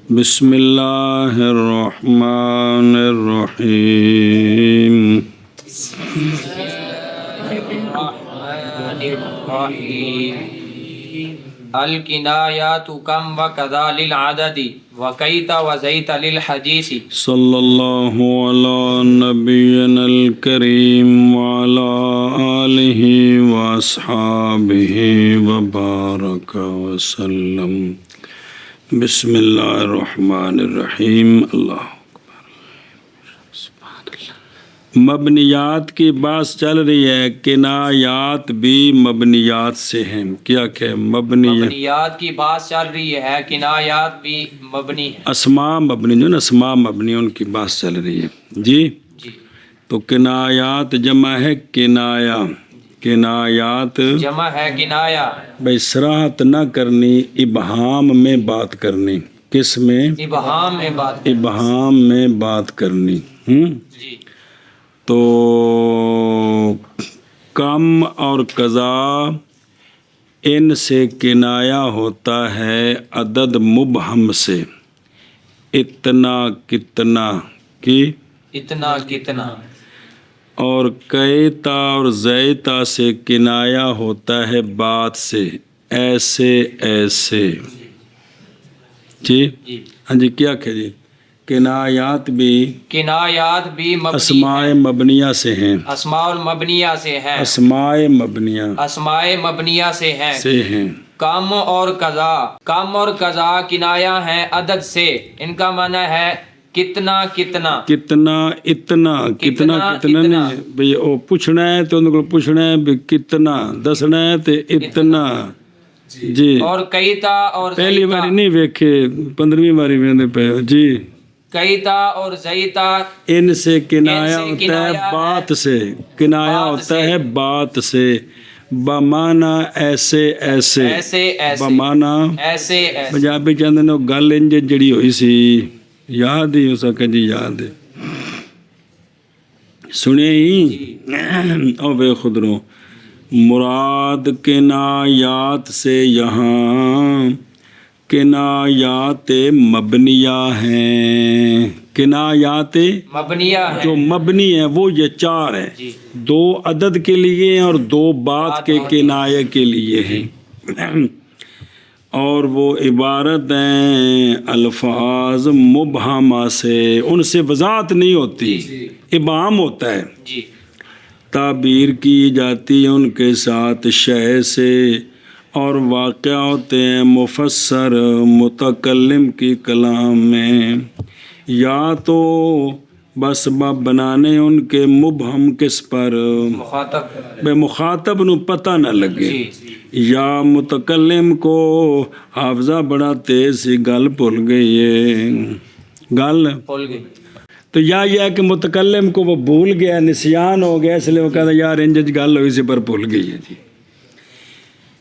بسم اللہ الرحمن الرحیم الکنایات کم و کذا للعدد وکیت و زیت للحدیث صلی اللہ علی نبینا الکریم وعلی آلہ واصحابہ وبارک وسلم۔ بسم اللہ الرحمن الرحیم۔ اللہ مبنیات کی بات چل رہی ہے، کنایات بھی مبنیات سے ہیں۔ کیا کہ مبنیات کی بات چل رہی ہے، کنایات بھی مبنی ہیں۔ اسماء مبنی جو نا، اسماء مبنی، ان کی بات چل رہی ہے جی۔ تو کنایات جمع ہے کنایا، کنایات جمع ہے کنایا۔ بھائی صراحت نہ کرنی، ابہام میں بات کرنی۔ کس میں؟ ابہام میں بات ابہام میں بات کرنی۔ جی۔ تو کم اور قضا ان سے کنایا ہوتا ہے عدد مبہم سے، اتنا کتنا کی، اتنا کتنا۔ اور کیتا اور زیتا سے کنایا ہوتا ہے بات سے، ایسے ایسے جی۔ ہاں جی، کیا کہ جی کنایات بھی اسماء مبنیہ سے ہیں، اسماء المبنیہ سے ہیں، اسماء مبنیہ اسماء مبنیہ سے ہیں۔ کم اور قضا، کم اور قضا کنایا ہیں عدد سے، ان کا معنی ہے کتنا کتنا، کتنا اتنا، کتنا کتنا نہیں بھئی او پوچھنا ہے تو ان کو پوچھنا ہے بھی کتنا، دسنا ہے تو اتنا جی۔ اور کیتا اور پہلی باری نہیں ویکھے، 15ویں باری ویندے پہ جی۔ کیتا اور زیتا ان سے کنایا ہوتا ہے بات سے، کنایا ہوتا ہے بات سے، بمانا ایسے ایسے، ایسے ایسے، بمانا ایسے ایسے۔ پنجابی چاہتے ہیں گل انج جڑی ہوئی سی، یاد ہی ہو سکے جی، یاد ہے سنے ہی او بے خدرو۔ مراد کنایات سے یہاں کنایات مبنیہ ہیں، کنایات مبنیہ ہیں، جو مبنی ہیں وہ یہ 4 ہیں، 2 عدد کے لیے ہیں اور 2 بات کے کنایہ کے لیے ہیں، اور وہ عبارت ہیں الفاظ مبہمہ سے، ان سے وضاحت نہیں ہوتی، ابہام ہوتا ہے، تعبیر کی جاتی ہے ان کے ساتھ شے سے، اور واقع ہوتے ہیں مفسر متکلم کی کلام میں، یا تو بس بنانے ان کے مبہم کس پر، بے مخاطب نو پتہ نہ لگے، یا متکلم کو حافظہ بڑا تیز سی گل بھول گئی ہے، گل بھول گئی، تو یا یہ ہے کہ متکلم کو وہ بھول گیا، نسیان ہو گیا، اس لیے وہ کہتا ہے یار انجج گل ہوئی سی پر بھول گئی ہے جی۔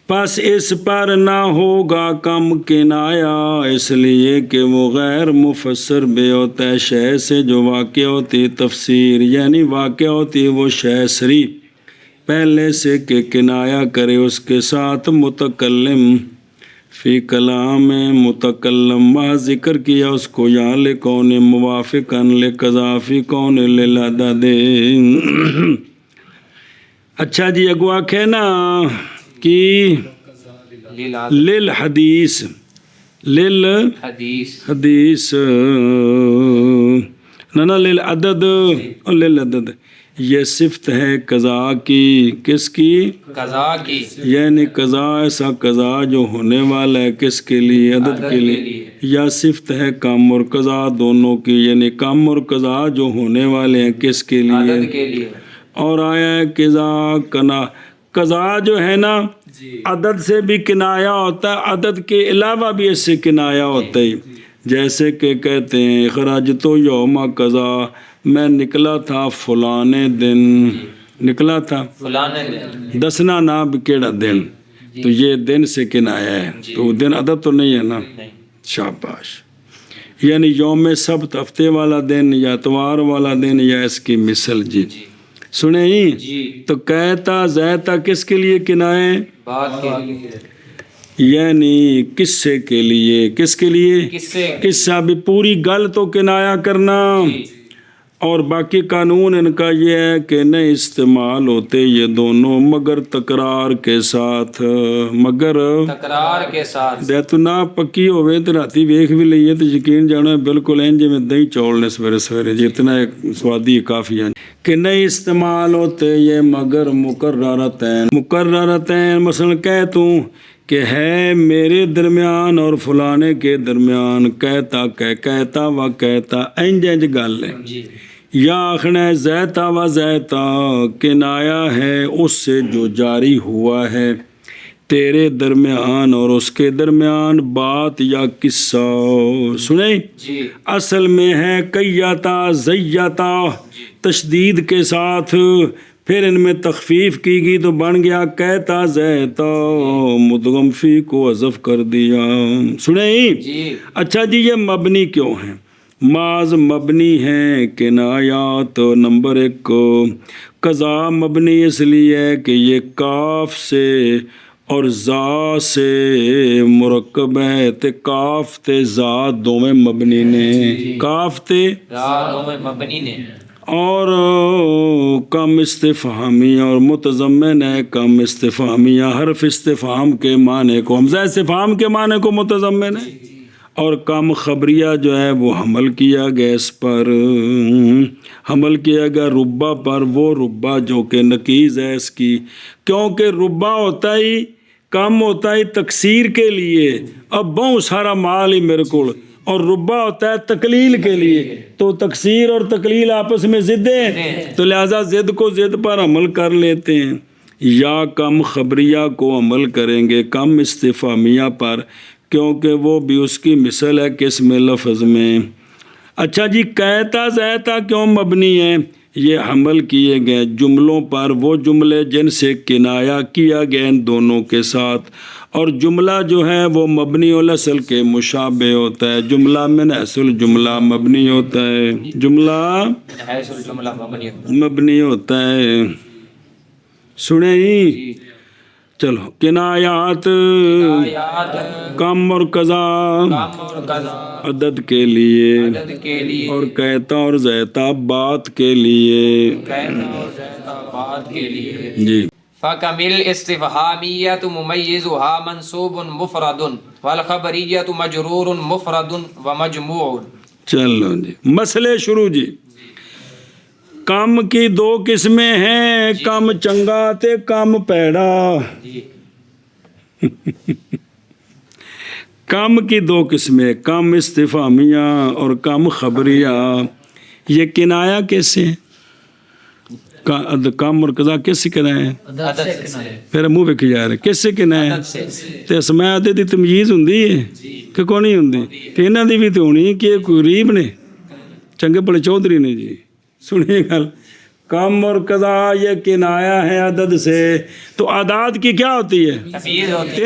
پس اس پر نہ ہوگا کم کنایا، اس لیے کہ وہ غیر مفسر بے ہوتا ہے شے سے جو واقع ہوتی تفسیر، یعنی واقع ہوتی وہ شے سری پہلے سے کہ کنایا کرے اس کے ساتھ متکلم، فی کلام متکلم وہاں ذکر کیا اس کو یہاں لکون موافقاً لقضافی کون للعدد۔ اچھا جی، اگو آکھے نا کہ للحدیث، للحدیث نا للعدد، للعدد یہ صفت ہے قضا کی، کس کی؟ قضا کی، یعنی قضا ایسا قضا جو ہونے والا ہے کس کے لیے؟ عدد کے لیے، یا صفت ہے کم اور قضا دونوں کی، یعنی کم اور قضا جو ہونے والے ہیں کس کے لیے؟ عدد کے لیے۔ اور آیا ہے قضا کنا، قضا جو ہے نا عدد سے بھی کنایا ہوتا ہے، عدد کے علاوہ بھی اس سے کنایا ہوتا ہے، جیسے کہ کہتے ہیں خراجت یوم قضا، میں نکلا تھا فلانے دن، نکلا تھا فلانے دن، دسنا نا کیڑا دن، تو یہ دن سے کنایا ہے، تو دن عدد تو نہیں ہے نا، شاباش، یعنی یوم سبت ہفتے والا دن یا اتوار والا دن یا اس کی مثل جی۔ سنے ہی تو کہتا زیتا کس کے لیے کنائے؟ بات کے لیے، یعنی قصے کے لیے. کس کے لیے؟ کس سے؟ قصہ بھی پوری گل تو کنایا کرنا. اور باقی قانون ان کا یہ ہے کہ نہیں استعمال ہوتے یہ دونوں مگر تکرار کے ساتھ. مگر تکرار کے ساتھ. تو نہ پکی ہوئے تو راتی ویکھ بھی لئیے تو یقین جانا بالکل انج میں دہی چول نے سویرے سویرے جتنا سوادی کافی ہے کہ نہیں استعمال ہوتے یہ مگر مقررتین. مقررتین مثلا کہتوں کہ ہے میرے درمیان اور فلانے کے درمیان کہتا و کہتا انج گل ہے. یا آخنا ہے زیتا و زیتا کنایا ہے اس سے جو جاری ہوا ہے تیرے درمیان اور اس کے درمیان بات یا قصہ. سنیں اصل میں ہے کیاتا زیتا تشدید کے ساتھ، پھر ان میں تخفیف کی گئی تو بن گیا کہتا زیتا، مدغم فی کو حذف کر دیا. سنیں اچھا جی یہ مبنی کیوں ہیں؟ معاذ مبنی ہیں کنایات. نمبر 1 قضا مبنی اس لیے ہے کہ یہ کاف سے اور زا سے مرکب ہے تے کاف تے زا دوویں مبنی نے. کاف تے زا دوویں مبنی نے. اور کم استفہامیہ اور متضمن ہے کم استفہامیہ حرف استفہام کے معنی کو حمزہ استفہام کے معنی کو متضمن ہے. اور کم خبریہ جو ہے وہ حمل کیا گیا اس پر، حمل کیا گیا ربا پر، وہ ربا جو کہ نقیض ہے اس کی، کیونکہ ربا ہوتا ہی کم ہوتا ہی تکثیر کے لیے، اب بہت سارا مال ہی میرے کو، اور ربا ہوتا ہے تقلیل کے لیے، تو تکثیر اور تقلیل آپس میں ضد ہیں تو لہذا ضد کو ضد پر عمل کر لیتے ہیں. یا کم خبریہ کو عمل کریں گے کم استفہامیہ پر، کیونکہ وہ بھی اس کی مثل ہے قسم لفظ میں. اچھا جی کہتا زیتا کیوں مبنی ہے؟ یہ حمل کیے گئے جملوں پر، وہ جملے جن سے کنایا کیا گیا ان دونوں کے ساتھ، اور جملہ جو ہے وہ مبنی الاصل کے مشابہ ہوتا ہے. جملہ من حیث الجملہ مبنی ہوتا ہے، جملہ مبنی ہوتا ہے. سنیں چلو کنایات کم اور قضا عدد کے لیے، اور کہتا اور زیتا بات کے لیے. جی فَكَمِلْ اسْتِفْهَامِيَّةُ مُمَيِّزُهَا مَنْصُوبٌ مُفْرَدٌ وَالْخَبَرِيَّةُ مَجْرُورٌ مُفْرَدٌ وَمَجْمُوعٌ. چلو جی مسئلے شروع. جی کم کی 2 قسمیں ہیں، کم چنگا تے کم پیڑا. کم کی 2 قسمیں، کم استفہامیہ اور کم خبریہ. یہ کنایا کیسے ہیں؟ کم اور قضا کس سے کنایا ہے؟ پھر منہ ویکھی جا رہے کس سے کنایا ہے؟ تے اسماء عدد دی تمییز ہوندی ہے کہ کوئی نہیں ہوندی؟ تے انہاں دی بھی تے ہونی کہ کوئی غریب نے چنگے بڑے چودھری نے. جی سنیے گل کم اور قضا یہ کنایا ہے عدد سے، تو اعداد کی کیا ہوتی ہے؟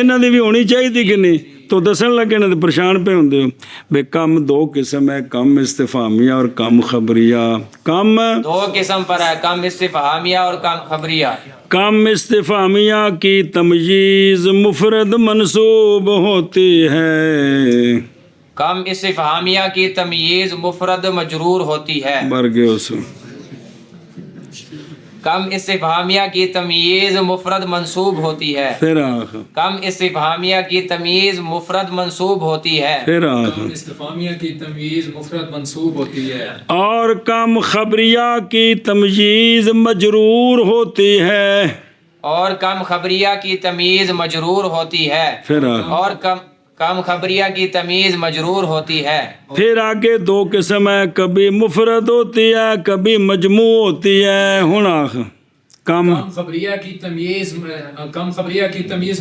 انہاں دی بھی ہونی چاہیے کہ نہیں؟ تو دسن لگے نا تو پریشان پہ ہوندے ہو بے. کم 2 قسم ہے، کم استفہامیہ اور کم خبریہ. کم 2 قسم پر ہے، کم استفہامیہ اور کم خبریہ. کم استفہامیہ کی تمییز مفرد منصوب ہوتی ہے، کم استفہامیہ کی تمییز مفرد مجرور ہوتی ہے. کم استفہامیہ کی تمییز مفرد منصوب ہوتی ہے. کم استفہامیہ کی تمییز مفرد منصوب ہوتی ہے. کم استفہامیہ کی تمییز مفرد منصوب ہوتی ہے. اور کم خبریہ کی تمییز مجرور ہوتی ہے. اور کم خبریہ کی تمییز مجرور ہوتی ہے. اور کم خبریہ کی تمیز مجرور ہوتی ہے. پھر آگے 2 قسم ہے، کبھی مفرد ہوتی ہے کبھی مجموع ہوتی ہے. ہونا کم خبریہ کی تمیز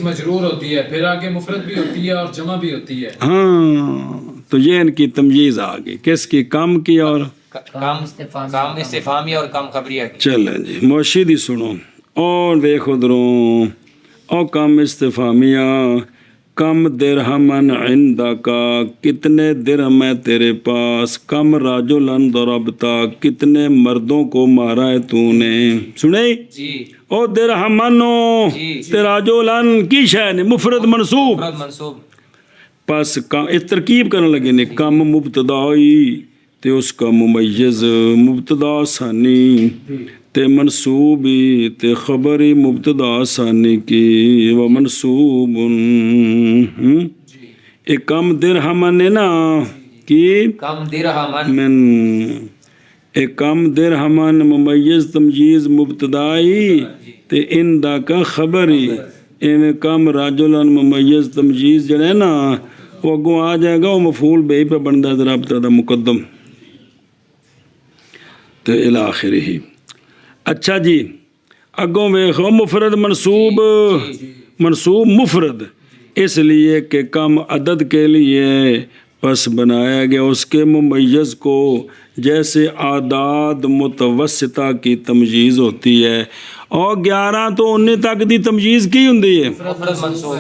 مجرور ہوتی ہے، پھر آگے مفرد بھی ہوتی ہے اور جمع بھی ہوتی ہے. ہاں تو یہ ان کی تمیز آ گئی، کس کی؟ کم کی اور کم استفہامیہ اور کم خبریہ کی. چلیں جی موشیدی سنو اور دیکھو دروں. اور کم استفہامیہ کم درہمن عندکا کتنے درہم ہے تیرے پاس، کم رجلا ضربتا کتنے مردوں کو مارا ہے تو نے. سنے جی او درہمنو تے رجلن کی شے نے مفرد منصوب، مفرد منصوب. پس اس ترکیب کرنے لگے نے کم مبتدائی تے اس کا ممیز مبتدا ثانی تے منصوبی تے خبری مبتدا ثانی کی و منصوب. ایک کم درہمن ہے نا کی کم درہمن من ایک کم درہمن ممیز تمجیز مبتدائی تے اندہ کا خبری ایویں کم رجلن ممیز تمجیز جڑا ہے نا وہ اگوں آ جائے گا وہ مفعول بے پہ بنتا ہے رابطہ دا مقدم تے الی آخرہ ہی. اچھا جی اگوں ویکھو مفرد منصوب منصوب مفرد اس لیے کہ کم عدد کے لیے پس بنایا گیا اس کے ممیز کو، جیسے اعداد متوسطہ کی تمجیز ہوتی ہے اور 11 تو 19 تک دی تمجیز کی ہوندی ہے مفرد منصوب.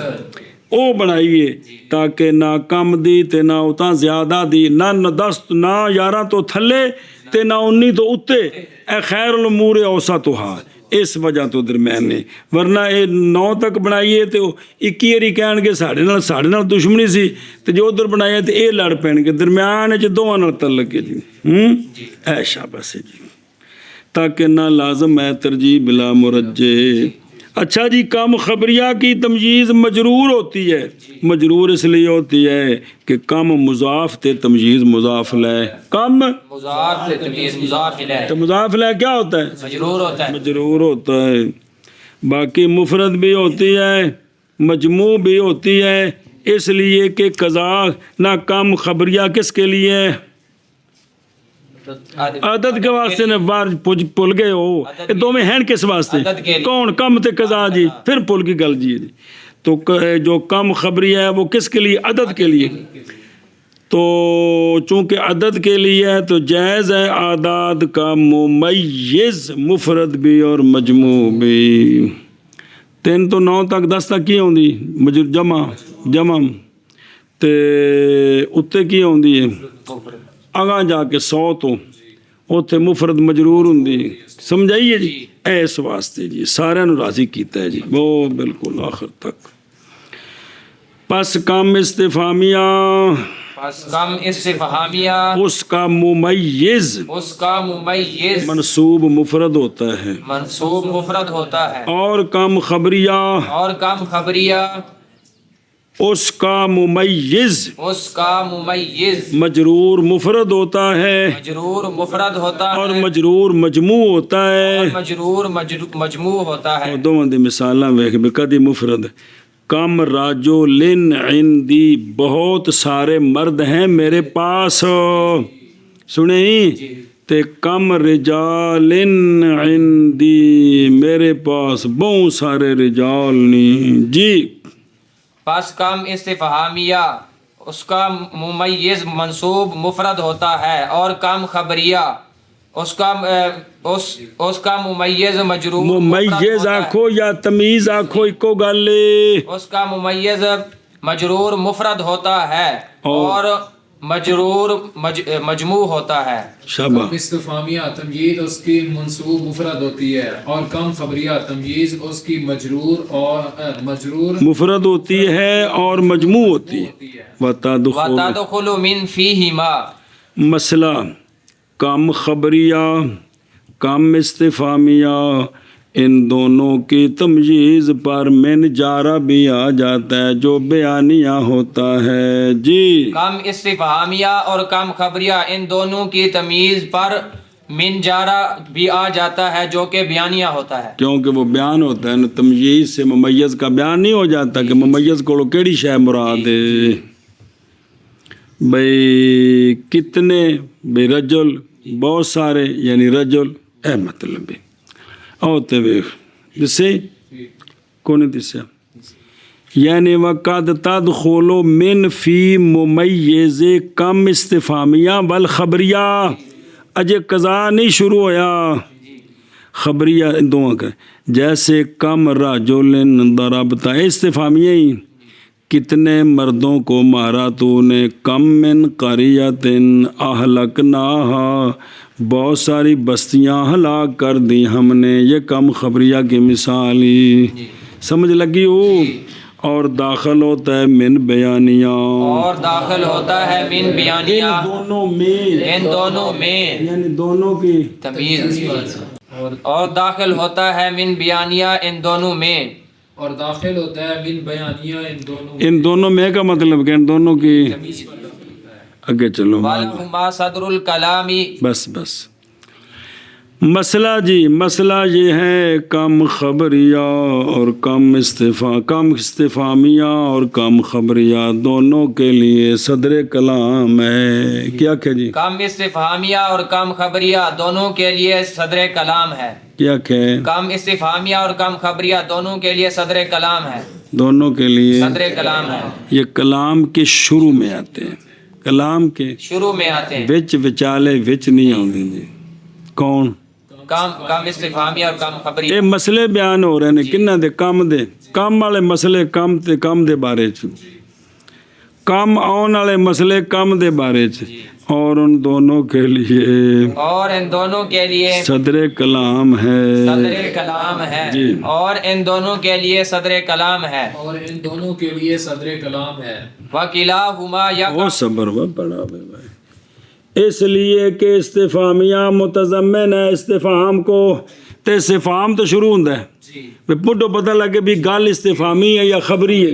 او بنائیے تاکہ نہ کم دی تے نہ اتنا زیادہ دی، نہ 10 نہ 11 تو تھلے تے نہ 19 تو اتے، اے خیر الامور اوسطھا اس وجہ تو درمیان نے. ورنہ اے 9 تک بنائیے تے 21 واری کہن گے ساڈے نال دشمنی سی تے جو ادھر بنایا تے اے لڑ پین گے درمیان وچ دوواں نال تعلق ہے جی. اے شاباش جی تاکہ نہ لازم ہے ترجیح بلا مرجع. اچھا جی کم خبریہ کی تمجیز مجرور ہوتی ہے، مجرور اس لیے ہوتی ہے کہ کم مضاف تے تمجیز مضاف لے، کم مضاف تے تمجیز مضاف الیہ تو مضاف لے کیا ہوتا ہے مجرور ہوتا ہے. مجرور ہوتا ہے. باقی مفرد بھی ہوتی ہے مجموع بھی ہوتی ہے اس لیے کہ قضا نہ کم خبریہ کس کے لیے ہے عدد کے واسطے نے بار پل گئے ہو یہ دو میں ہیں کس واسطے کون کم تے قضا جی پھر پل کی گل جی. تو جو کم خبری ہے وہ کس کے لیے عدد کے لیے، تو چونکہ عدد کے لیے ہے تو جائز ہے اعداد کا ممیز مفرد بھی اور مجموع بھی. 3 تو 9 تک 10 تک کی ہوندی جمع تے اتے کی ہوندی ہے اگاں جا کے 100 تو اوتھے مفرد مجرور ہوندی. سمجھائیے جی اس واسطے جی سارے نو راضی کیتا ہے جی وہ بالکل آخر تک. پس کم استفہامیہ پس کم استفہامیہ اس کا ممیز منصوب مفرد ہوتا ہے منصوب مفرد ہوتا ہے، اور کم خبریہ اور کم خبریہ اس کا ممیز مجرور مفرد ہوتا ہے مجرور مفرد ہوتا ہے اور مجرور مجموع ہوتا ہے. مجرور مجموع ہوتا ہے. دونوں دی مثالاں ویکھ بھی کدی مفرد کم رجلن عندی بہت سارے مرد ہیں میرے پاس سنیں تے کم رجالن عندی میرے پاس بہت سارے رجال نہیں جی. پس کم استفہامیہ اس کا ممیز منصوب مفرد ہوتا ہے اور کم خبریہ اس کا ممیز مجرور ممیز آکھو یا تمیز آکھو ایکو گل اس کا ممیز مجرور مفرد ہوتا ہے اور مجرور مجموع ہوتا ہے. کم استفہامیہ تمجید اس کی منصوب مفرد ہوتی ہے اور کم خبریہ تمجیز اس کی مجرور مفرد ہوتی ہے اور مجموع ہوتی ہے. وَتَدْخُلُ مِنْ فِيهِمَا مسئلہ کم خبریہ کم استفہامیہ ان دونوں کی تمجیز پر من جارہ بھی آ جاتا ہے جو بیانیہ ہوتا ہے جی. کم استفہامیہ اور کم خبریہ ان دونوں کی تمیز پر من جارہ بھی آ جاتا ہے جو کہ بیانیہ ہوتا ہے کیونکہ وہ بیان ہوتا ہے نا تمجیز سے ممیز کا بیان نہیں ہو جاتا کہ ممیز کو کیڑی شے مراد ہے بھئی کتنے بھئی رجل بہت سارے یعنی رجل اے مطلب ہے اوتے ویخ دسے کون دسے یعنی وقد تدخل من فی ممیز کم استفہامیہ والخبریہ اجے قضا نہیں شروع ہویا خبریہ دونوں کا جیسے کم رجل ضربتا استفہامیہ ہی کتنے مردوں کو مارا تو نے، کم من قریۃ اہلکناہا، بہت ساری بستیاں ہلاک کر دی ہم نے. یہ کم خبریہ کی مثال ہی سمجھ لگی ہو. اور داخل ہوتا ہے من بیانیہ، اور داخل ہوتا ہے من بیانیہ، ان دونوں میں، ان دونوں میں یعنی دونوں کی تمیز، اور داخل ہوتا ہے من بیانیہ ان دونوں میں، اور داخل ہوتا ہے من بیانیہ ان دونوں میں کا مطلب کہ ان دونوں کی آگے چلو. وَلَهُمَا صَدْرُ الْكَلَامِ. بس مسئلہ جی، مسئلہ یہ ہے کم خبریہ اور کم استفہامیہ اور کم خبریہ دونوں کے لیے صدر کلام ہے. کیا کہ جی؟ کم استفہامیہ اور کم خبریہ دونوں کے لیے صدر کلام ہے. کیا کہ کم استفہامیہ اور کم خبریہ دونوں کے لیے صدر کلام ہے، دونوں کے لیے صدر کلام ہے. یہ کلام کے شروع میں آتے ہیں، کلام کے شروع میں آتے ہیں. وچ وچالے وچ نہیں آتے جی. کون؟ کم استفہامیہ اور کم خبریہ. یہ مسئلے بیان ہو رہے ہیں کنہ دے؟ کم والے مسئلے کم دے بارے چ، کم آن والے مسئلے کم دے بارے چ، اور ان دونوں کے لیے اور ان دونوں کے لیے صدر کلام ہے. صدر کلام ہے، جی. اور ان دونوں کے لیے صدر کلام ہے. اور ان دونوں کے لیے صدر کلام ہے. وَكِلَاهُمَا وہ يَقَعُ. صبر وہ پڑھا بھائی، اس لیے کہ استفہامیہ متضمن ہے استفہام کو. تے استفہام تو شروع ہوتا ہے پڈو پتہ لگے بھی گل استفہامی ہے یا خبری ہے.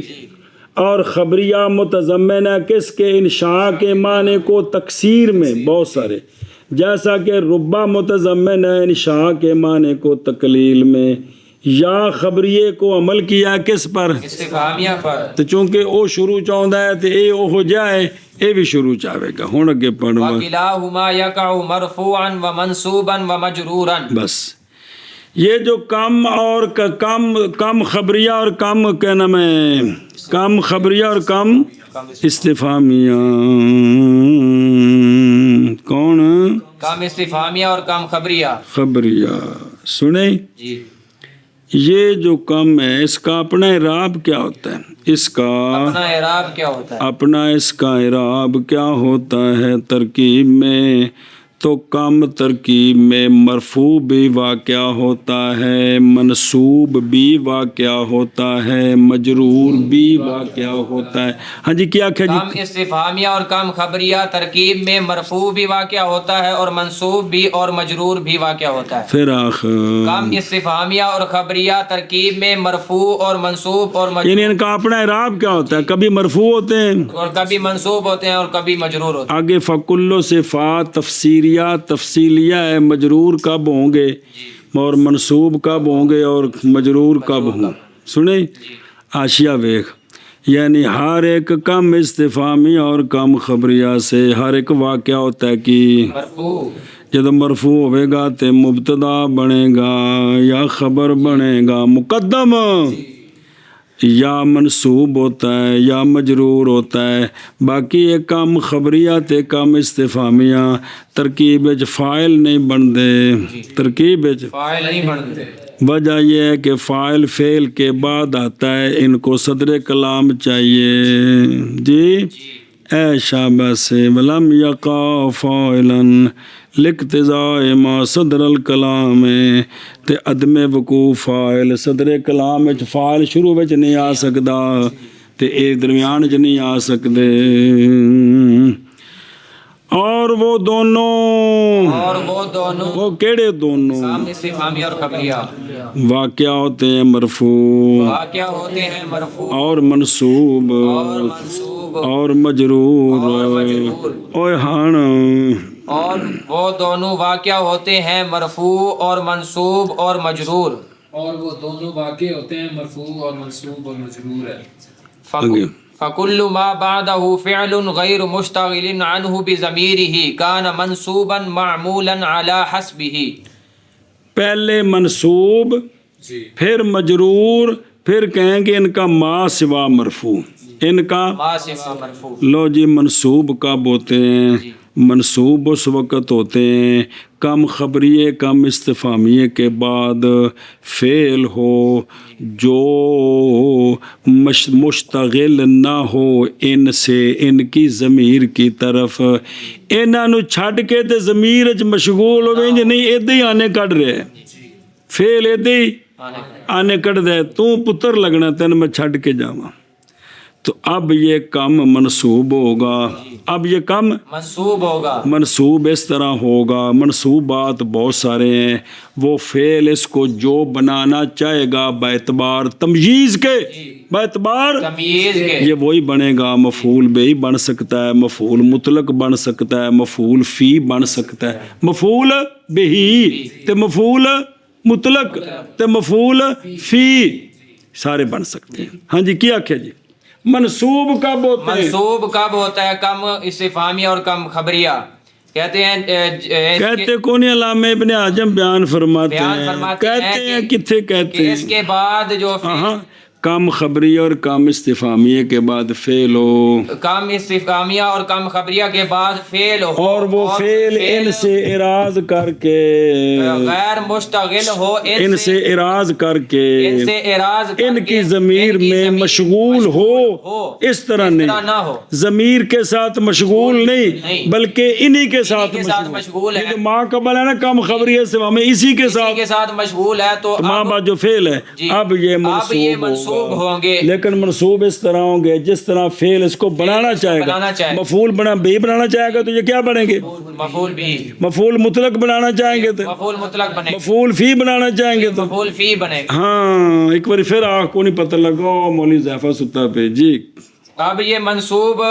اور خبریہ متضمن ہے کس کے؟ انشاء کے معنی کو تکثیر میں بہت سارے، جیسا کہ ربا متضمن ہے انشاء کے معنی کو تقلیل میں. یا خبریے کو عمل کیا کس پر؟ استفہامیہ پر. تو چونکہ او شروع چاہتا ہے تو اے او ہو جائے، اے بھی شروع چاہے گا. ہوں اگے پڑھ وَكِلَاهُمَا يَقَعُ مَرْفُوعًا وَمَنْصُوبًا وَمَجْرُورًا. بس یہ جو کم اور کم خبریہ اور کم کیا نام ہے، کم خبریہ اور کم استفہامیہ، کون؟ کم استفہامیہ اور کم خبریہ. سنیں جی. یہ جو کم ہے اس کا اپنا اعراب کیا ہوتا ہے؟ اس کا اپنا اعراب کیا ہوتا ہے؟ اپنا اس کا اعراب کیا ہوتا ہے ترکیب میں؟ تو کم ترکیب میں مرفوع بھی واقع ہوتا ہے، منصوب بھی واقع ہوتا ہے، مجرور بھی واقع ہوتا ہے. ہاں جی کیا کہ کم استفہامیہ اور کم خبریہ ترکیب میں مرفوع بھی واقع ہوتا ہے اور منصوب بھی اور مجرور بھی واقع ہوتا ہے. پھر آخر کم استفہامیہ اور خبریہ ترکیب میں مرفوع اور منصوب اور مجرور، یعنی ان کا اپنا اعراب کیا ہوتا ہے؟ کبھی مرفوع ہوتے ہیں اور کبھی منصوب ہوتے ہیں اور کبھی مجرور ہوتے ہیں. آگے فکل صفات تفصیلیہ ہے. مجرور کب ہوں گے اور منصوب کب ہوں گے اور مجرور کب ہوں؟ سنیں حاشیہ ویکھ، یعنی ہر ایک کم استفہامی اور کم خبریہ سے ہر ایک واقعہ ہوتا ہے کہ مرفوع. جب مرفوع ہوئے گا تو مبتدا بنے گا یا خبر بنے گا مقدم، یا منصوب ہوتا ہے یا مجرور ہوتا ہے. باقی یہ کم خبریہ تے کم استفہامیہ ترکیب وچ فاعل نہیں بنتے، ترکیب وچ فاعل نہیں بنتے. وجہ یہ ہے کہ فاعل فعل کے بعد آتا ہے، ان کو صدر کلام چاہیے. جی اے شابہ سے ولم یقع فاعلا لاقتضاء ما صدر الکلام، تے عدم وقوع فاعل صدر کلام وچ فاعل شروع وچ نہیں آ سکدا تے اے درمیان وچ نہیں آ سکدے. اور وہ دونوں وہ کیڑے دونوں کم استفہامیہ اور خبریہ واقع ہوتے ہیں مرفوع واقع ہوتے ہیں مرفوع اور منصوب اور مجرور. اوے ہان، اور وہ دونوں واقع ہوتے ہیں مرفوع اور منصوب اور مجرور. اور وہ دونوں واقع ہوتے ہیں مرفوع اور منصوب اور مجرور ہے. فَكُلُّ مَا بَعْدَهُ فِعْلٌ غَيْرُ مُشْتَغِلٍ عَنْهُ بِضَمِيرِهِ كَانَ مَنْصُوبًا مَعْمُولًا عَلَى حَسْبِهِ. پہلے منصوب پھر مجرور، پھر کہیں گے ان کا ما سوا مرفوع، ان کا ما سوا مرفوع. لو جی منصوب کب ہوتے ہیں؟ منصوب اس وقت ہوتے ہیں کم خبریے کم استفہامیے کے بعد فعل ہو جو مشتغل نہ ہو ان سے ان کی ضمیر کی طرف انہاں نو چھڈ کے تے ضمیر وچ مشغول ہوے انج نہیں ایدے ہی آنے کڈ رہے فعل ایدے ہی آنے کڈ دے تو پتر لگنا تین میں چھڈ کے جاواں تو اب یہ کم منصوب ہوگا اب یہ کم منصوب ہوگا منصوب اس طرح ہوگا منصوبات بہت سارے ہیں وہ فعل اس کو جو بنانا چاہے گا باعتبار تمییز کے باعتبار تمییز کے یہ وہی بنے گا مفعول بہ بن سکتا ہے مفعول مطلق بن سکتا ہے مفعول فی بن سکتا ہے مفعول بہ تے مفعول مطلق تے مفعول فی سارے بن سکتے ہیں ہاں جی کیا کیا جی منصوب کب ہوتا ہے منصوب کب ہوتا ہے کم استفہامیہ اور کم خبریہ کہتے ہیں کہتے کون علامہ ابن اعظم بیان فرماتے کہتے ہیں کتنے کہتے کہ ہیں اس کے بعد جو ہاں کم خبریہ اور کم استفہامیہ کے بعد فعل ہو کم استفہامیہ اور کم خبریہ کے بعد فعل ہو اور وہ فعل ان سے اراض کر کے غیر مشتغل ہو ان سے اراض کر کے ان سے اراض کر ان کے کی ضمیر میں مشغول ہو اس طرح نہ ہو ضمیر کے ساتھ مشغول نہیں بلکہ انہی کے ساتھ مشغول ہے یہ ماں قبل ہے نا کم خبریہ سے ہمیں اسی کے ساتھ مشغول ہے تو ماں با جو فعل ہے اب یہ منصوب ہوں گے لیکن منصوب اس طرح ہوں گے جس طرح فعل اس کو بنانا چاہے گا مفعول بنانا چاہے گا تو یہ کیا بنیں گے مفعول بھی مفعول مطلق بنانا چاہیں گے تو مفعول مطلق بنے مفعول فی بنانا چاہیں گے تو مفعول فی بنے ہاں ایک بار پھر آنکھ کو نہیں پتہ لگا مولوی ضیفہ ستا پہ جی اب یہ منصوب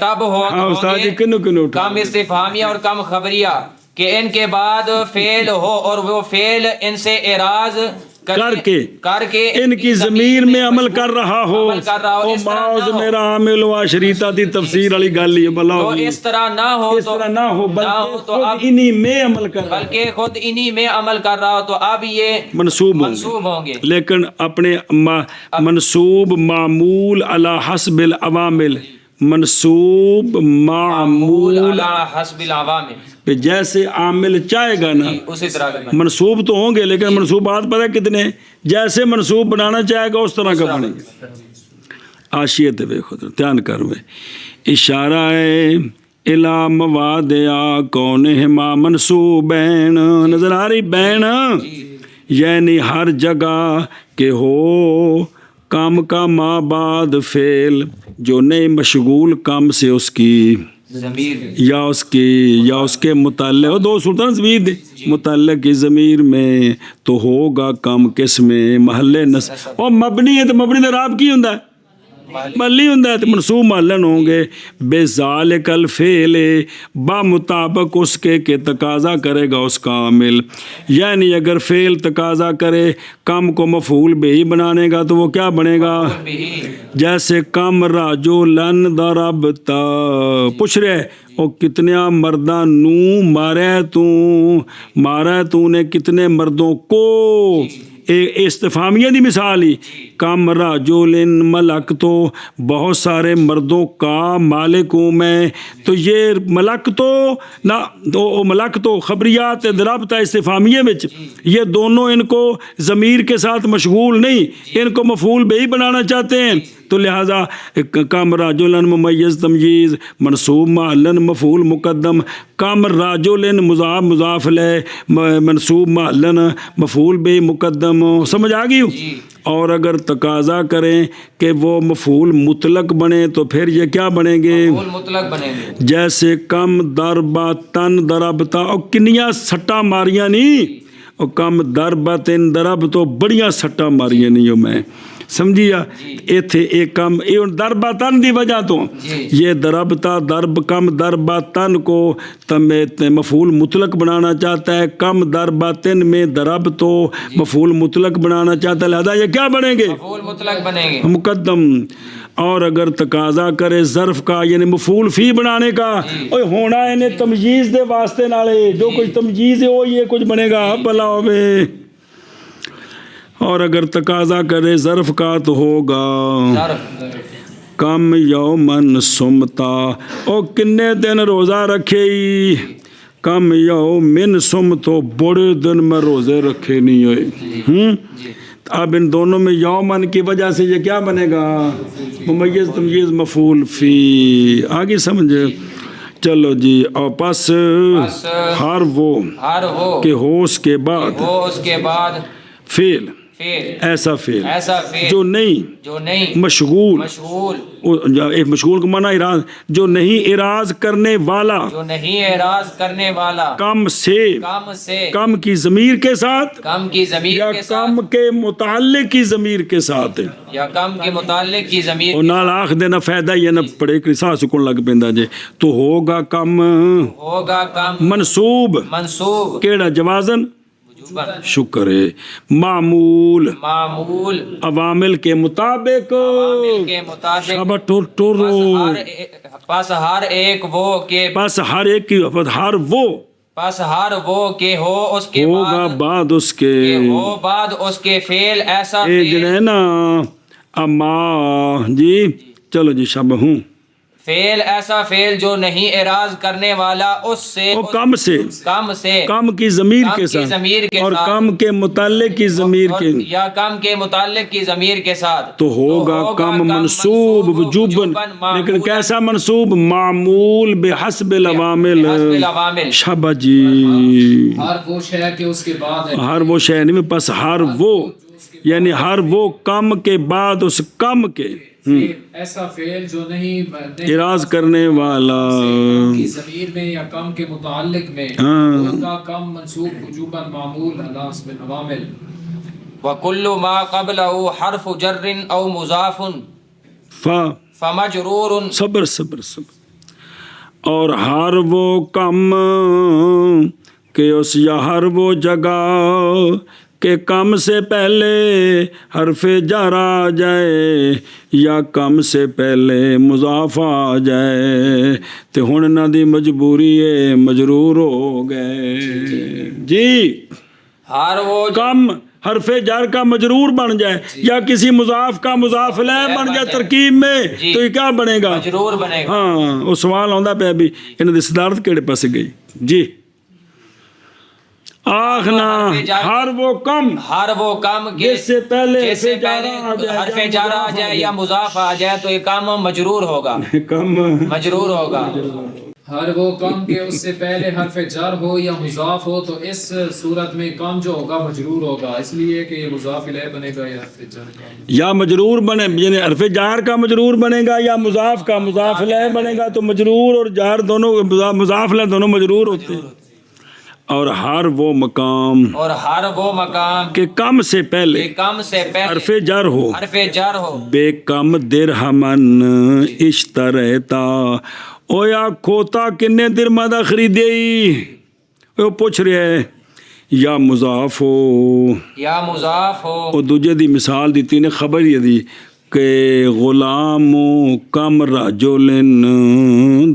تب ہاں استاد جی کنو کم استفہامیہ اور کم خبریہ کہ ان کے بعد فعل ہو اور وہ فعل ان سے اراض کر کے ان کی ضمیر میں عمل کر رہا ہو او معاذ میرا عامل و شریطہ دی تفسیر والی گل یہ بلا تو اس طرح نہ ہو اس طرح نہ ہو بلکہ خود انہی میں عمل کر رہا بلکہ خود انہی میں عمل کر رہا ہو تو اب یہ منصوب ہوں گے لیکن اپنے منصوب معمول علی حسب العوامل منصوب معمول علی حسب العوامل جیسے عامل چاہے گا نا اسی طرح منصوب تو ہوں گے لیکن منصوبات پتہ کتنے جیسے منصوب بنانا چاہے گا اس طرح کا بنے گا آشیت بے خود دھیان کروے اشارہ ہے الا موادع کونہما منصوبین نظر آ رہی بین یعنی ہر جگہ کہ ہو کام کا ما بعد فعل جو نہیں مشغول کام سے اس کی یا اس کے متعلق دو سلطان ضمیر دے متعلق کی ضمیر میں تو ہوگا کم کس میں محل نصب اور مبنی ہے تو مبنی تو راب کی ہوندا ہے محلی ہوندا ہے تو منصوب محلن ہوں گے بے ذالک الفعل با مطابق اس کے تقاضا کرے گا اس کا عامل یعنی اگر فعل تقاضا کرے کم کو مفعول بہ بنانے گا تو وہ کیا بنے گا جیسے کم رجلن ضربتا پوچھ رہے اور کتنے مرداں نو مارا تو نے کتنے مردوں کو استفہامیہ دی مثال ہی کم رجل ملک تو بہت سارے مردوں کا مالک ہوں میں تو یہ ملک تو خبریات ضربتا استفہامیہ وچ یہ دونوں ان کو ضمیر کے ساتھ مشغول نہیں ان کو مفعول بہ بنانا چاہتے ہیں تو لہذا کم رجلن ممیز تمییز منصوب محلن مفعول مقدم کم رجلن مضاف الیہ منصوب محلن مفعول بہ مقدم سمجھ آ گئی اور اگر تقاضا کریں کہ وہ مفعول مطلق بنے تو پھر یہ کیا بنیں گے مطلق بنیں گے جیسے کم ضربتن ضربتا اور کنیاں سٹا ماریاں نہیں اور کم ضربتن ضرب تو بڑیاں سٹا ماریاں نہیں ہو میں سمجھیا ایتھے ایک کم ضربتن دی وجہ تو یہ ضربتا ضرب کم ضربتن کو مفعول مطلق بنانا چاہتا ہے کم ضربتن میں ضرب تو مفعول مطلق بنانا چاہتا ہے لہذا یہ کیا بنیں گے مفعول مطلق بنیں گے مقدم اور اگر تقاضا کرے ظرف کا یعنی مفعول فی بنانے کا ہونا ہے تمجیز دے واسطے نالے جو کچھ تمجیز ہے وہ یہ کچھ بنے گا بھلا ہوئے اور اگر تقاضا کرے ظرف کا تو ہوگا کم یومن سمتا او کنے دن روزہ رکھے کم یومن سمتو بڑے دن میں روزے رکھے نہیں ہوئے اب ان دونوں میں یومن کی وجہ سے یہ کیا بنے گا ممیز تمیز مفعول فی آگے سمجھے چلو جی اور پس ہر وہ کہ ہو اس کے بعد فعل ایسا فعل جو نہیں مشغول مشغول کو معنی اراز جو نہیں اراز کرنے والا کم سے کم کی ضمیر کے ساتھ یا کم کے متعلق کی ضمیر کے ساتھ اور نال آخ دینا فائدہ یہ نہ پڑے کہ سا سکون لگ پیندا جے تو ہوگا کم منصوب کیڑا جوازن شکر ہے معمول عوامل کے مطابق شابہ ٹورو پس ہر ایک وہ کے پس ہر ایک کی ہر وہ کہ ہو اس کے ہوگا بعد اس کے ہو بعد اس کے فعل ایسا جو ہے نا اما جی چلو جی شابہ ہوں فعل ایسا فعل جو نہیں اراز کرنے والا اس سے کم کم کی ضمیر کے ساتھ اور کم کے متعلق کی ضمیر کے یا کم کے متعلق کی ضمیر کے ساتھ تو ہوگا کم منصوب وجوباً لیکن کیسا منصوب معمول بحسب العوامل شابہ جی ہر وہ شے کہ اس کے بعد ہر وہ شے نہیں پس ہر وہ یعنی ہر وہ کم کے بعد اس کم کے ایسا فعل جو نہیں اراز کرنے والا کی ضمیر میں یا کم کے متعلق میں ہوگا کم منصوب وجوباً معمول علی حسب العوامل وکل ما قبلہ حرف جر او مضاف فمجرور صبر اور ہر وہ کم کہ اس یا ہر وہ جگہ کہ کم سے پہلے حرف جر آ جائے یا کم سے پہلے مضاف آ جائے تو ہن نہ دی مجبوری ہے مجرور ہو گئے جی ہر وہ کم حرف جر کا مجرور بن جائے یا کسی مضاف کا مضاف الیہ بن جائے ترکیب میں تو یہ کیا بنے گا مجرور بنے گا ہاں وہ سوال آندا پہ ابھی انہاں دی صدارت کیڑے پاس گئی جی آخنا ہر وہ کم جس سے پہلے حرف جر آ جائے یا مضاف آ جائے تو یہ کم مجرور ہوگا ہر وہ کم کہ اس سے پہلے حرف جر ہو یا مضاف ہو تو اس صورت میں کم جو ہوگا مجرور ہوگا اس لیے کہ یہ مضاف الیہ بنے گا یا حرف جر کا یا مجرور بنے یعنی حرف جار کا مجرور بنے گا یا مضاف کا مضاف الیہ بنے گا تو مجرور اور جار دونوں مضاف الیہ دونوں مجرور ہوتے ہیں اور ہر وہ مقام کہ کم سے پہلے حرف جر ہو بے کم درہمن اشتریتا او یا کھوتا کنے درہماں دا خریدے او پوچھ رہے ہے یا مضاف ہو او دوجے دی مثال دیتی نے خبر یہ دی کہ غلام کم رجلن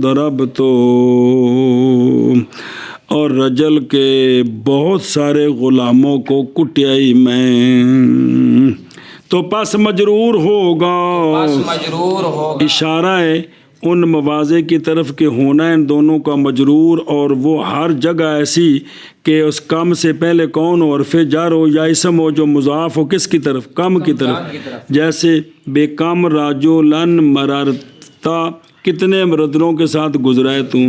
ضربتو اور رجل کے بہت سارے غلاموں کو کٹیائی میں تو پس مجرور ہوگا اشارہ ہے ان مواضع کی طرف کہ ہونا ان دونوں کا مجرور اور وہ ہر جگہ ایسی کہ اس کم سے پہلے کون ہو حرف جر ہو یا اسم ہو جو مضاف ہو کس کی طرف کم کی طرف جیسے بے کم رجلن مررتا کتنے مردوں کے ساتھ گزرا ہے تو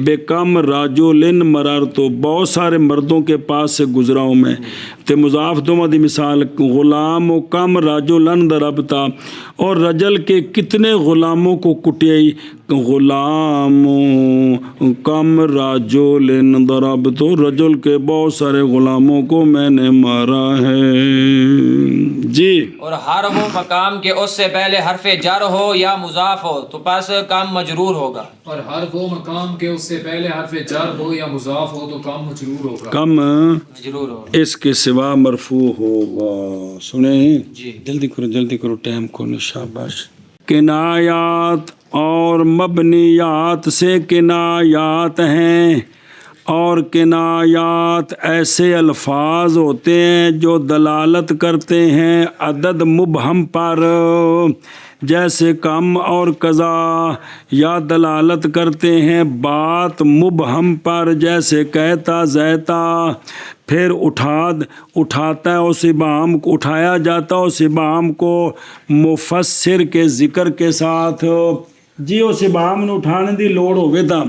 بے کم رجلن مررتو بہت سارے مردوں کے پاس سے گزرا ہوں میں تے مضاف دوما دی مثال غلام و کم رجلن ضربتا اور رجل کے کتنے غلاموں کو کٹیائی غلام کم رجلن ضربتو رجل کے بہت سارے غلاموں کو میں نے مارا ہے جی اور ہر وہ مقام کے اس سے پہلے حرف جر ہو یا مضاف ہو تو پس کم مجرور ہوگا اور ہر وہ مقام کے اس سے پہلے حرف جر ہو یا مضاف ہو تو کم مجرور ہوگا کم مجرور ہوگا اس کے سوا مرفوع ہوگا سنیں جلدی کرو ٹائم کو شاباش کنایات اور مبنیات سے کنایات ہیں اور کنایات ایسے الفاظ ہوتے ہیں جو دلالت کرتے ہیں عدد مبہم پر، جیسے کم اور قضا، یا دلالت کرتے ہیں بات مبہم پر، جیسے کہتا زیتا، پھر اٹھاتا ہے اس ابہام کو، اٹھایا جاتا ہے اس ابہام کو مفسر کے ذکر کے ساتھ، جی اس ابہام نے اٹھانے دی لوڑ ہوگی تا،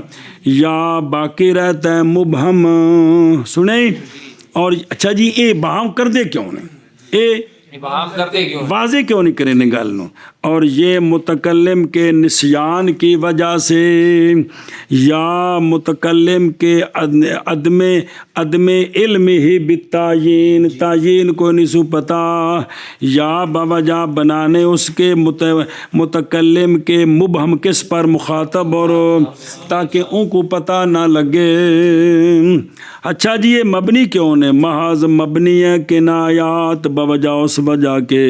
یا باقی رہتا ہے مبہم، سنیں۔ اور اچھا جی یہ ابہام کر دے کیوں نے، اے ابہام کرتے کیوں؟ واضح کیوں نہیں کرے گل نو؟ اور یہ متکلم کے نسیان کی وجہ سے، یا متکلم کے عدم علم ہی بالتعیین، تعیین کو نہیں سو پتا، یا بوجہ بنانے اس کے متکلم کے مبہم کس پر مخاطب، اور تاکہ ان کو پتہ نہ لگے۔ اچھا جی یہ مبنی کیوں ہے؟ محض مبنی ہے کنایات بوجہ اس وجہ کے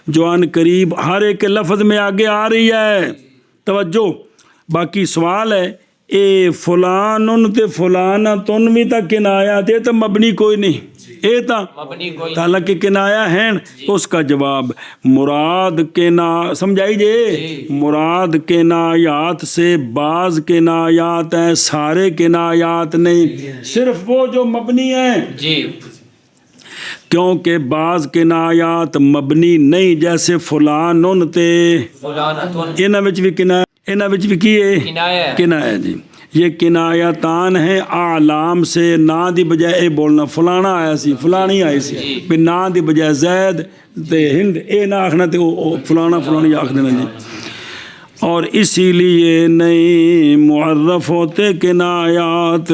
جو ان قریب ہر ایک لفظ میں آگے آ رہی ہے۔ توجہ، باقی سوال ہے اے فلانن تے فلانہ تن بھی تا کنایات، یہ تو مبنی کوئی نہیں، یہ تا مبنی کوئی حالانکہ کنایا ہیں۔ اس کا جواب مراد سمجھائی جے، مراد کنایات سے بعض کنایات ہیں، سارے کنایات نہیں، صرف وہ جو مبنی ہیں، جی، کیونکہ بعض کنایات مبنی نہیں، جیسے فلانن تے، فلانتن انہاں وچ بھی انہاں وچ بھی کی ہے کنایا، کنایا جی۔ یہ کنایتان ہیں اعلام سے، نا دی بجائے اے بولنا فلانا آیا سی، فلانی آئی سی، پھر نا دی بجائے زید تے ہند اے نہ آخنا تے فلانا فلانی آخ دینا جی۔ اور اسی لیے نہیں معرف ہوتے کنایات،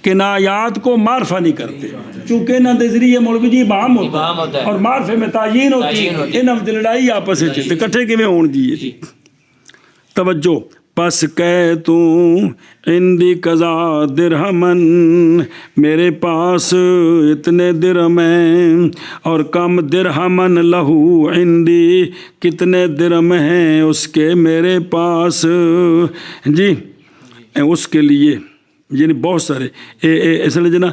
کنایات کو معرفہ نہیں کرتے، چونکہ انہاں دے ذریعے مولوی جی ابہام ہوتا ہے اور معرفے میں تعیین ہوتی ہے، انہاں وچ لڑائی آپس وچ تے کٹھے کیویں ہون جی۔ توجہ، پس کہہ تو عندی قضا درہمن، میرے پاس اتنے درہم ہیں، اور کم درہمن لہو عندی، کتنے درہم ہیں اس کے میرے پاس، جی اس کے لیے، یعنی بہت سارے اس لیے جنا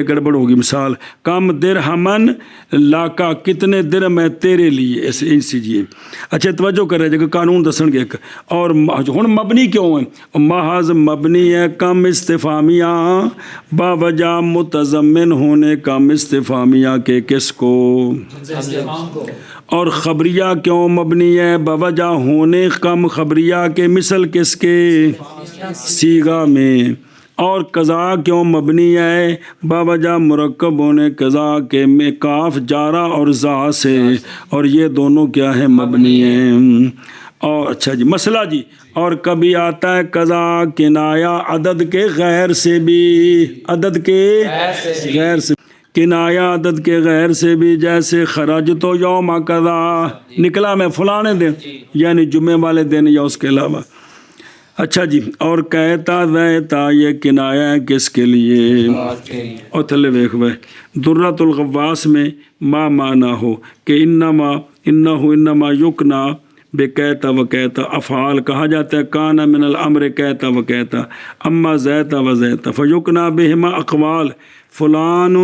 گڑبڑ ہوگی۔ مثال کم درہمن لاکا، کتنے درہم ہے تیرے لیے، ایسے انسیجیے۔ اچھا توجہ کر رہے جگہ قانون دسن گے ایک اور ہن مبنی کیوں ہے؟ محض مبنی ہے کم استفہامیہ باوجہ متضمن ہونے کم استفہامیہ کے کس کو، اور خبریہ کیوں مبنی ہے بوجہ ہونے کم خبریہ کے، مثل کس کے، صیغہ میں۔ اور قضا کیوں مبنی ہے باوجہ مرکب ہونے قضا کے میں کاف جارہ اور زا سے، اور یہ دونوں کیا ہے مبنی ہیں۔ اور اچھا جی مسئلہ جی، اور کبھی آتا ہے قضا کنایا عدد کے غیر سے بھی، عدد کے غیر سے، کنایا عدد کے غیر سے بھی، جیسے خرج تو یوم قضا، نکلا میں فلانے دن، یعنی جمعے والے دن یا اس کے علاوہ۔ اچھا جی، اور کہتا ویتا یہ کنایا ہے کس کے لیے؟ اور تھلے ویکھ وے درۃ الغواص میں ما معنی ہو کہ انما یکنا بے کہتا و کہتا، افعال کہا جاتا ہے کانا من الامر کہتا و کہتا، اما زیتا و زیتا فیکنا بہما اقوال فلان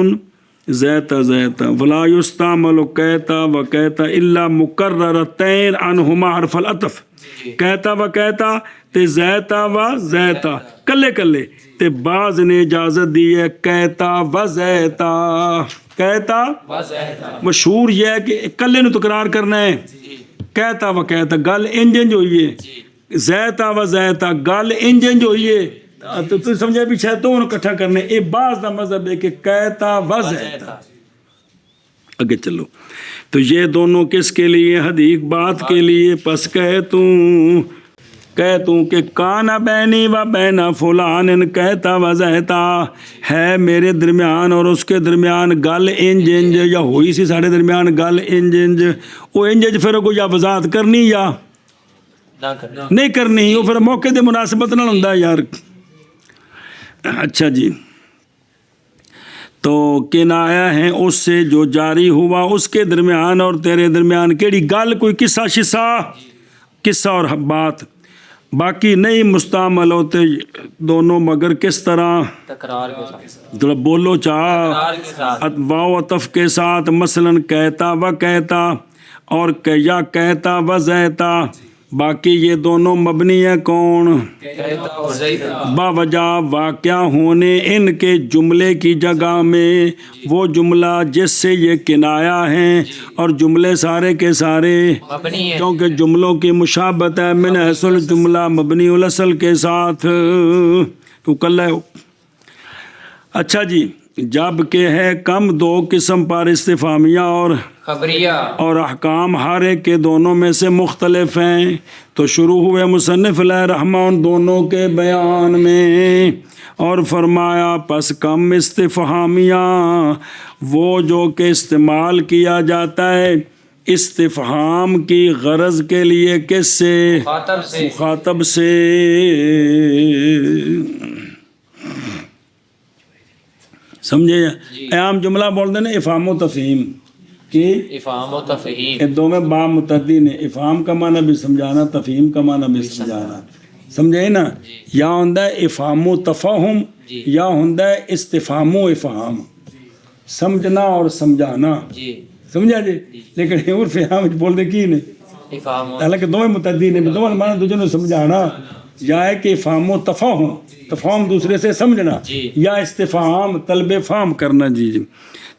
زیتا زیتا، ولا یستعمل کہتا و کہتا الا مکررتین عنہما حرف العطف، کہتا و کہتا تے زیتا و زیتا کلے کلے، تے بعض نے اجازت دی ہے کہتا و زیتا، کہتا مشہور یہ ہے کہ کلے نو تکرار کرنا ہے، کہتا و کہتا گل انجنج ہوئی ہے، زیتا و زیتا گل انجنج ہوئی ہے، تو تم سمجھے بھی شاید دونوں کٹھا کرنے، اے بعض دا مذہب ہے کہ کہتا و زیتا۔ آگے چلو، تو یہ دونوں کس کے لیے؟ حدیق بات کے لیے۔ پس کہتوں کہ کانا بینی و بین فلان کہتا و زہتا، ہے میرے درمیان اور اس کے درمیان گل انج انج، یا ہوئی سی سارے درمیان گل انج انج، وہ انج انج پھر کو یا وضاحت کرنی یا نہیں کرنی، وہ پھر موقع دے مناسبت نہ ہوندا یار۔ اچھا جی، تو کنایا ہے اس سے جو جاری ہوا اس کے درمیان اور تیرے درمیان، کیڑی گل کوئی قصہ شصہ، قصہ اور بات، باقی نہیں مستعمل ہوتے دونوں مگر کس طرح تکرار کے ساتھ، ذرا بولو چاہ تکرار کے ساتھ، واو عطف کے ساتھ مثلاً کہتا و کہتا اور یا کہتا و زیتا، باقی یہ دونوں مبنی ہیں کون؟ کہتا اور زیدہ، باوجہ واقع ہونے ان کے جملے کی جگہ میں وہ جملہ جس سے یہ کنایا ہیں، اور جملے سارے کے سارے مبنی ہے، کیونکہ جملوں کی مشابہت ہے من حیث الجملہ مبنی الاصل کے ساتھ تو کل ہے۔ اچھا جی، جب کہ ہے کم دو قسم پر استفہامیہ خبریہ، اور احکام ہر ایک کے دونوں میں سے مختلف ہیں، تو شروع ہوئے مصنف علیہ الرحمن دونوں کے بیان میں اور فرمایا پس کم استفہامیہ وہ جو کہ استعمال کیا جاتا ہے استفہام کی غرض کے لیے، کس سے؟ مخاطب سے، مخاطب سے۔ سمجھے؟ عام جملہ بول دینا افہام و تفہیم کہ افہام و تفہیم، دو میں با متعدی نے افہام کا معنی بھی سمجھانا، تفہیم کا معنی بھی سمجھانا، سمجھے نا؟ یا ہوندہ ہے افہام و تفہم، یا ہوندہ ہے استفہام و افہام، سمجھنا اور سمجھانا، جی سمجھا جی؟ لیکن عرف عام بول دے کی نہیں، افہام و، حالانکہ دو میں متعدی نے دو معنی دوسرے نے سمجھانا، یا ہے کہ افہام و تفہم، تفہم دوسرے سے سمجھنا، یا استفہام طلب فہم کرنا۔ جی جی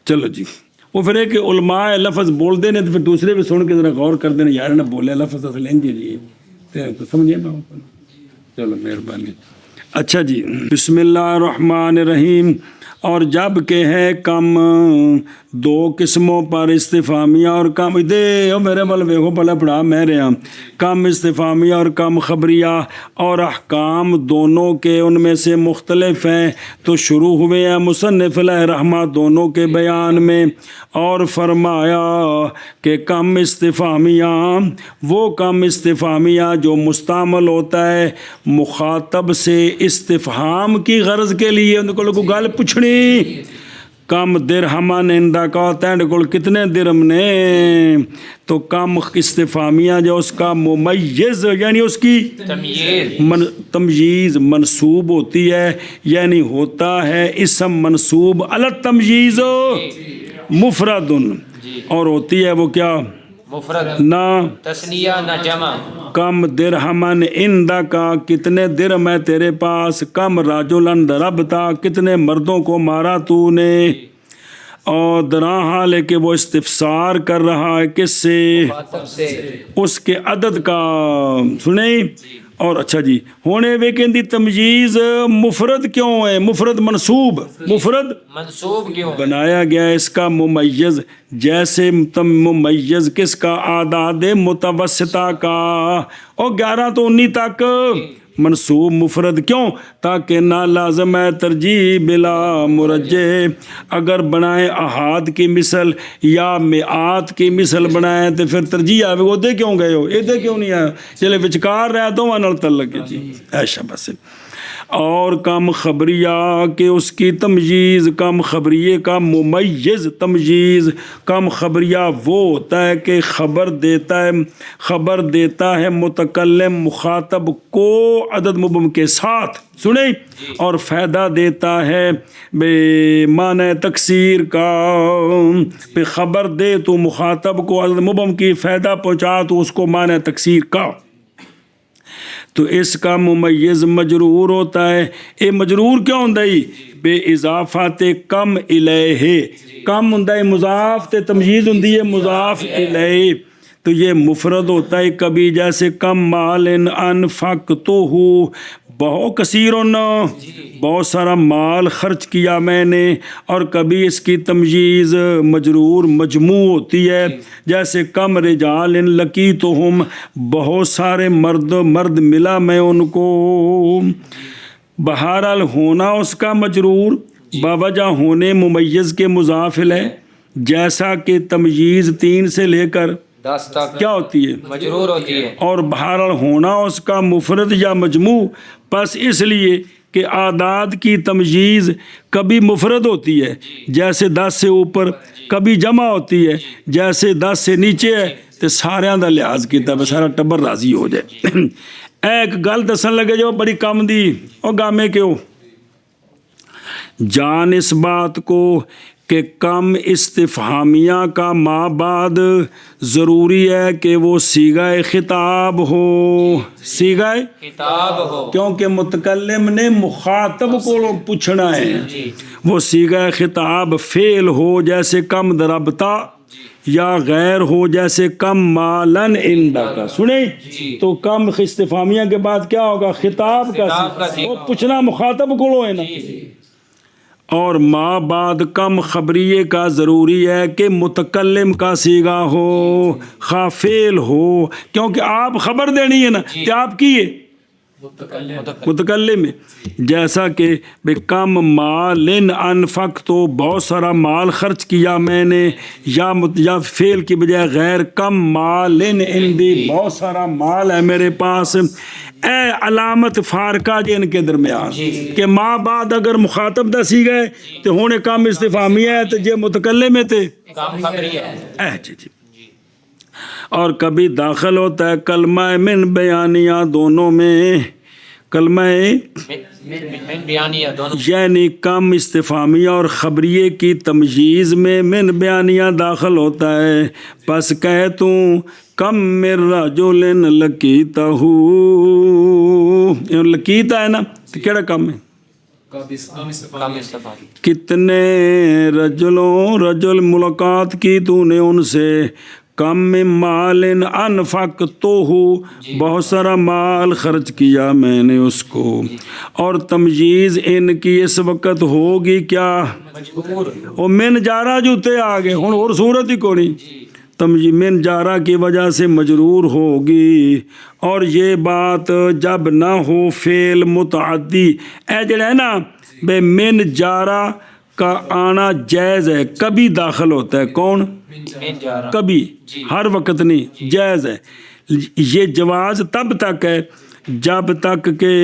چلو جی، وہ پھر ہے کہ علماء لفظ بول دینے تو پھر دوسرے بھی سن کے ذرا غور کر دینا، یار نہ بولے لفظ اصل انجی جی تو سمجھے نا۔ چلو مہربانی۔ اچھا جی، بسم اللہ الرحمن الرحیم۔ اور جب کہ ہے کم دو قسموں پر استفہامیہ اور کم دے میرے بل ویکھو پہلے پڑھا میں رہا، کم استفہامیہ اور کم خبریہ اور احکام دونوں کے ان میں سے مختلف ہیں، تو شروع ہوئے ہیں مصنف علیہ رحمہ دونوں کے بیان میں اور فرمایا کہ کم استفہامیہ وہ کم استفہامیہ جو مستعمل ہوتا ہے مخاطب سے استفہام کی غرض کے لیے، ان کو لوگوں گل پوچھنی، کم درہمن اندہ کا ہوتا ہے کل کتنے درہم نے، تو کم استفہامیہ جو اس کا ممیز یعنی اس کی تمییز منصوب ہوتی ہے، یعنی ہوتا ہے اسم منصوب علی التمییز مفرد، اور ہوتی ہے وہ کیا؟ مفرد، نہ تثنیہ نہ جمع۔ کم درہمن اندہ کا کتنے درہم ہے تیرے پاس، کم راجلن ضربتا کتنے مردوں کو مارا تو نے، اور درا حال ہے کہ وہ استفسار کر رہا ہے کس سے؟ مخاطب سے، اس کے عدد کا، سنیں؟ اور اچھا جی ہونے وے کہندی تمییز مفرد کیوں ہے؟ مفرد منصوب، مفرد منصوب کیوں ہے؟ بنایا گیا اس کا ممیز، جیسے ممیز کس کا؟ اعداد متوسطہ کا، اور 11 تو 19 تک منصوب مفرد کیوں؟ تاکہ نہ لازم ہے ترجیح بلا مرجع، اگر بنائیں احاد کی مثل یا مئات کی مثل بنائیں تو پھر ترجیح آئے وہ دے کیوں گئے ہو، یہ دے کیوں نہیں آیا، چلے وچکار رہا تو وہاں نال تعلق ہے جی ایشا بس۔ اور کم خبریہ کہ اس کی تمییز، کم خبریے کا ممیز تمییز، کم خبریہ وہ ہوتا ہے کہ خبر دیتا ہے متکلم مخاطب کو عدد مبہم کے ساتھ، سنیں؟ اور فائدہ دیتا ہے بے معنی تکثیر کا، بے خبر دے تو مخاطب کو عدد مبہم کی فائدہ پہنچا تو اس کو معنی تکثیر کا، تو اس کا ممیز مجرور ہوتا ہے۔ اے مجرور کیوں ہوندہ ہی؟ بے اضافات کم الیہ، کم ہوندہ ہے مضاف تے تمییز ہوندی ہے مضاف الیہ، تو یہ مفرد ہوتا ہے کبھی، جیسے کم مال انفقتہ، بہت کثیر، بہت سارا مال خرچ کیا میں نے، اور کبھی اس کی تمییز مجرور مجموع ہوتی ہے، جیسے کم رجال لقیتہم، بہت سارے مرد ملا میں ان کو، بہرحال ہونا اس کا مجرور باوجہ ہونے ممیز کے مضاف ہے، جیسا کہ تمییز 3 سے لے کر 10 تک کیا ہوتی ہے؟ مجرور ہوتی ہے، اور بہرحال ہونا اس کا مفرد یا مجموع، پس اس لیے کہ اعداد کی تمییز کبھی مفرد ہوتی ہے جیسے 10 سے اوپر، کبھی جمع ہوتی ہے جیسے 10 سے نیچے ہے، تو سارے دا لحاظ کیتا ہے سارا ٹبر راضی ہو جائے۔ ایک گل دسن لگے جو بڑی کم دی او گامے کیوں جان اس بات کو کہ کم استفہامیہ کا ما بعد ضروری ہے کہ وہ صیغہ خطاب ہو، صیغہ خطاب ہو، کیونکہ متکلم نے مخاطب کو پوچھنا ہے، وہ صیغہ خطاب فعل ہو جیسے کم ضربتا، یا غیر ہو جیسے کم مالن عندک، سنیں تو کم استفہامیہ کے بعد کیا ہوگا؟ خطاب کا، وہ پوچھنا مخاطب کو ہے نا، اور ما بعد کم خبریے کا ضروری ہے کہ متکلم کا صیغہ ہو، خواہ فعل ہو، کیونکہ آپ خبر دینی ہے نا، کہ آپ کی ہے متکلم ہے، جیسا کہ بے کم مال انفق، تو بہت سارا مال خرچ کیا میں نے، یا فعل کی بجائے غیر کم مال عندی، بہت سارا مال ہے میرے پاس، اے علامت فارقہ جی ان کے درمیان کہ ما بعد اگر مخاطب دسی گئے تو ہونے کم استفہامیہ ہے تو جے متکلم ہے تے کام خبری ہے، جی اور کبھی داخل ہوتا ہے کلمہ من بیانیہ دونوں میں، کلمہ من بیانیہ دونوں، یعنی کم استفہامیہ اور خبریے کی تمجیز میں من بیانیہ داخل ہوتا ہے، پس کہہ توں کم من رجل لقیتہ، لقیتہ ہے نا تو کیڑا کم ہے؟ کام استفہام، کتنے رجل ملاقات کی تو نے ان سے، کم من مال انفق تو ہو، بہت سارا مال خرچ کیا میں نے اس کو، اور تمجیز ان کی اس وقت ہوگی کیا؟ وہ من جارہ جوتے آگے ہن اور صورت ہی کو نہیں، تمجیز من جارہ کی وجہ سے مجرور ہوگی، اور یہ بات جب نہ ہو فعل متعدی، اے جڑا ہے نا بے من جارہ کا آنا جائز ہے، کبھی داخل ہوتا ہے، کون؟ کبھی، ہر وقت نہیں، جائز ہے، یہ جواز تب تک ہے جب تک کہ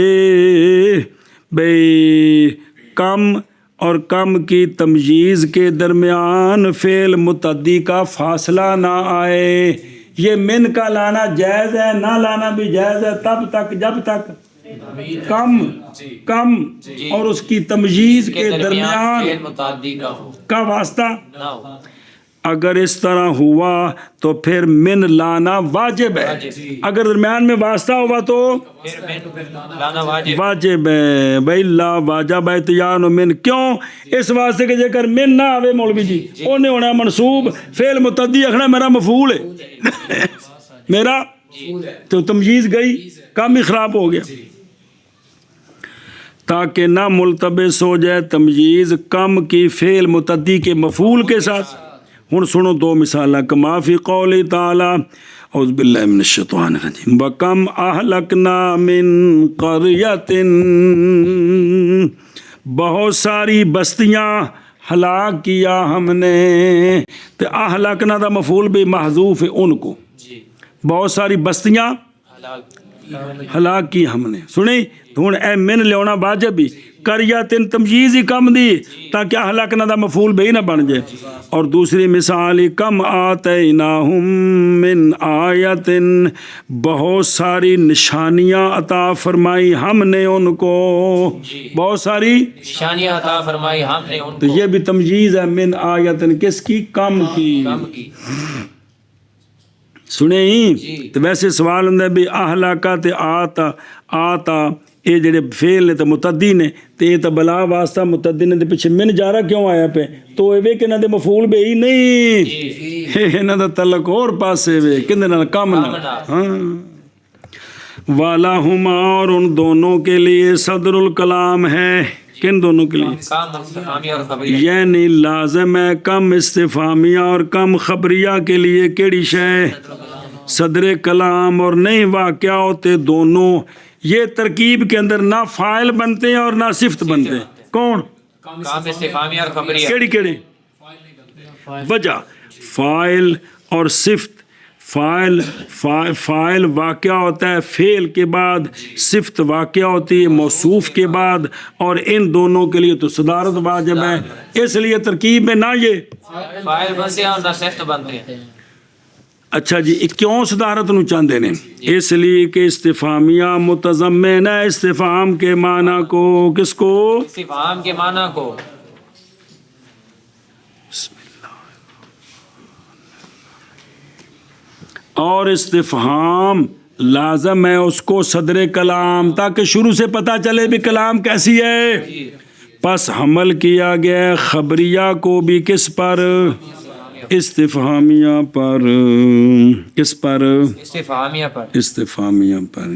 بھئی کم اور کم کی تمجیز کے درمیان فعل متعدی کا فاصلہ نہ آئے، یہ من کا لانا جائز ہے، نہ لانا بھی جائز ہے تب تک جب تک کم اور اس کی تمجیز کے درمیان فعل متعدی کا واسطہ نہ ہو، اگر اس طرح ہوا تو پھر من لانا واجب ہے، اگر درمیان میں واسطہ ہوا تو پھر من لانا واجب ہے، بھائی لا واجب اتیان من، کیوں؟ اس واسطے کہ جے کر من نہ آوے مولوی جی انہیں ہونا منصوب، فعل متعدی اکھنا میرا مفعول ہے میرا، تو تمجیز گئی، کام ہی خراب ہو گیا، تاکہ نہ ملتبس ہو جائے تمجیز کم کی فعل متعدی کے مفعول کے ساتھ۔ ہن سنو دو مثالہ، کما فی قول تعالی، اعوذ باللہ من الشیطان الرجیم، وَكَمْ أَهْلَكْنَا مِنْ قَرْيَةٍ، بہت ساری بستیاں ہلاک کیا ہم نے، تو اہلکنا دا مفعول بھی محذوف ہے ان کو، بہت ساری بستیاں ہلاک کی ہم نے، سنیں تو ہن اے من لیونا واجب بھی، قریۃ تمجیز ہی کم دی تاکہ اہلکنا دا مفعول بھی نہ بن جائے، اور دوسری مثال کم آتیناہم من آیت، بہت ساری نشانیاں عطا فرمائی ہم نے ان کو، بہت ساری نشانیاں عطا فرمائی ہم نے ان تو کو، یہ بھی تمجیز ہے من آیت، کس کی؟ کم کی، سنیں ہی تو ویسے سوال ہوں بھی اہلاکا تے آتا یہ جڑے فعل نے تو متعدی نے، تے یہ تو بلا واسطہ متعدی نے، تے پیچھے من جارہ کیوں آیا پہ؟ تو یہ کہ انہاں دے مفعول بے ہی نہیں، انہاں دا تعلق اور پاسے وے کندے نال کم نال، ہاں والاہما، اور ان دونوں کے لیے صدر الکلام ہے، کن دونوں کے لیے؟ کام استفہامیہ اور خبریہ، یعنی لازم ہے کم استفہامیہ اور کم خبریہ کے لیے کیڑی شے؟ صدر کلام، اور نہیں واقعہ ہوتے دونوں، یہ ترکیب کے اندر نہ فاعل بنتے ہیں اور نہ صفت بنتے ہیں، کون؟ کام استفہامیہ اور خبریہ، کیڑی کیڑی وجہ؟ فاعل اور صفت، فاعل واقعہ ہوتا ہے فعل کے بعد، صفت واقعہ ہوتی ہے موصوف کے بعد، اور ان دونوں کے لیے تو صدارت واجب ہے، اس لیے ترکیب میں نہ یہ فاعل بنتے ہیں اور نہ صفت بنتے ہیں، اچھا جی کیوں صدارت نو چاہتے ہیں؟ اس لیے کہ استفہامیہ متضمن ہے استفہام کے معنی کو، کس کو؟ استفہام کے معنی کو۔ اور استفہام لازم ہے اس کو صدر کلام، تاکہ شروع سے پتہ چلے بھی کلام کیسی ہے۔ پس حمل کیا گیا خبریہ کو بھی کس پر؟ استفہامیہ پر۔ کس پر؟ استفہامیہ پر۔ استفہامیہ پر۔